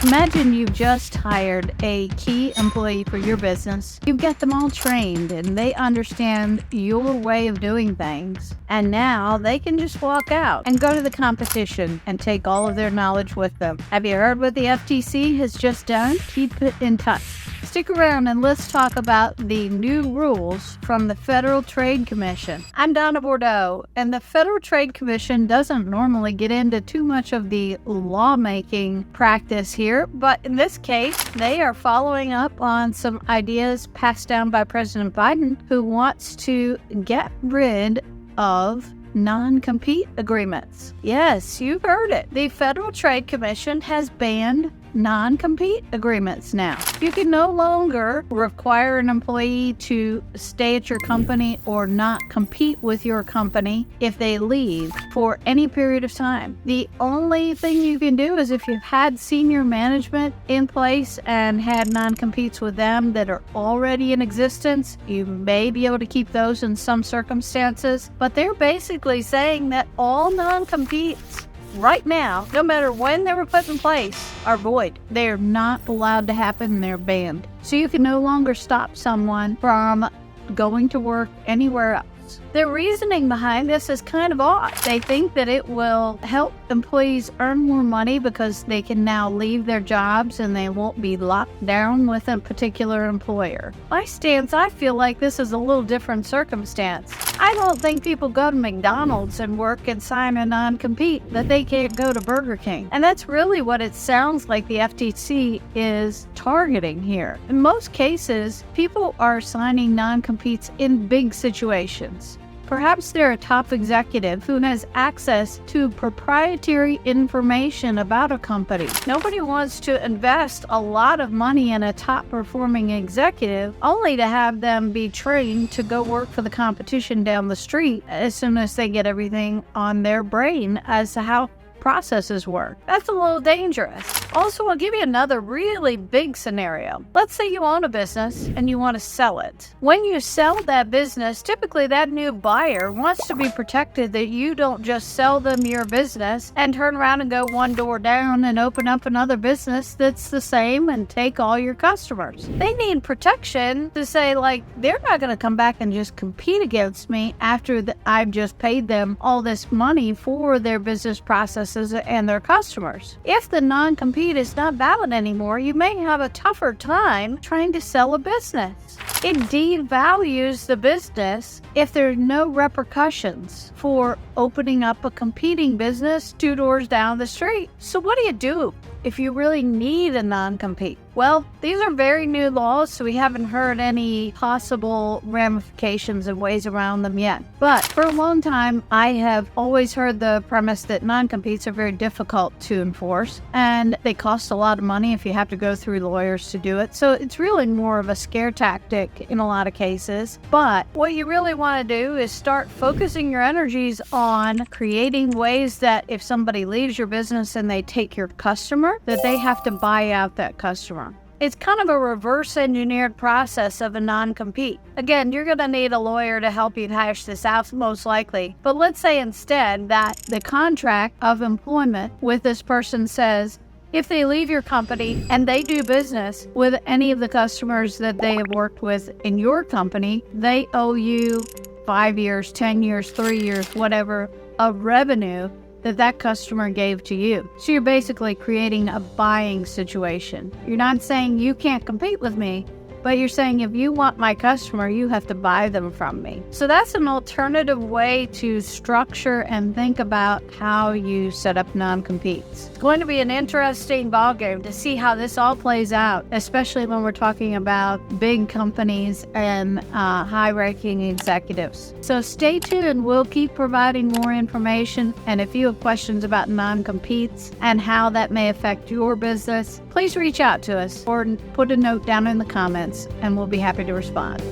Imagine you've just hired a key employee for your business. You get them all trained and they understand your way of doing things. And now they can just walk out and go to the competition and take all of their knowledge with them. Have you heard what the FTC has just done? Keep it in touch. Stick around and let's talk about the new rules from the Federal Trade Commission. I'm Donna Bordeaux, and the Federal Trade Commission doesn't normally get into too much of the lawmaking practice here, but in this case, they are following up on some ideas passed down by President Biden, who wants to get rid of non-compete agreements. Yes, you've heard it. The Federal Trade Commission has banned non-compete agreements now. You can no longer require an employee to stay at your company or not compete with your company if they leave for any period of time. The only thing you can do is if you've had senior management in place and had non-competes with them that are already in existence, you may be able to keep those in some circumstances, but they're basically saying that all non-competes right now, no matter when they were put in place, are void. They are not allowed to happen. They're banned. So you can no longer stop someone from going to work anywhere else. The reasoning behind this is kind of odd. They think that it will help employees earn more money because they can now leave their jobs and they won't be locked down with a particular employer. My stance, I feel like this is a little different circumstance. I don't think people go to McDonald's and work and sign a non-compete that they can't go to Burger King. And that's really what it sounds like the FTC is targeting here. In most cases, people are signing non-competes in big situations. Perhaps they're a top executive who has access to proprietary information about a company. Nobody wants to invest a lot of money in a top-performing executive only to have them be trained to go work for the competition down the street as soon as they get everything on their brain as to how processes work. That's a little dangerous. Also, I'll give you another really big scenario. Let's say you own a business and you want to sell it. When you sell that business, typically that new buyer wants to be protected that you don't just sell them your business and turn around and go one door down and open up another business that's the same and take all your customers. They need protection to say, like, they're not going to come back and just compete against me after I've just paid them all this money for their business processes and their customers. If the non-compete is not valid anymore, you may have a tougher time trying to sell a business. It devalues the business if there are no repercussions for opening up a competing business 2 doors down the street. So what do you do if you really need a non-compete? Well, these are very new laws, so we haven't heard any possible ramifications and ways around them yet. But for a long time, I have always heard the premise that non-competes are very difficult to enforce, and they cost a lot of money if you have to go through lawyers to do it. So it's really more of a scare tactic in a lot of cases. But what you really want to do is start focusing your energies on creating ways that if somebody leaves your business and they take your customer, that they have to buy out that customer. It's kind of a reverse engineered process of a non-compete. Again, you're going to need a lawyer to help you hash this out most likely. But let's say instead that the contract of employment with this person says, if they leave your company and they do business with any of the customers that they have worked with in your company, they owe you 5 years, 10 years, 3 years, whatever, of revenue that customer gave to you. So you're basically creating a buying situation. You're not saying you can't compete with me, but you're saying if you want my customer, you have to buy them from me. So that's an alternative way to structure and think about how you set up non-competes. It's going to be an interesting ballgame to see how this all plays out, especially when we're talking about big companies and high-ranking executives. So stay tuned. We'll keep providing more information. And if you have questions about non-competes and how that may affect your business, please reach out to us or put a note down in the comments and we'll be happy to respond.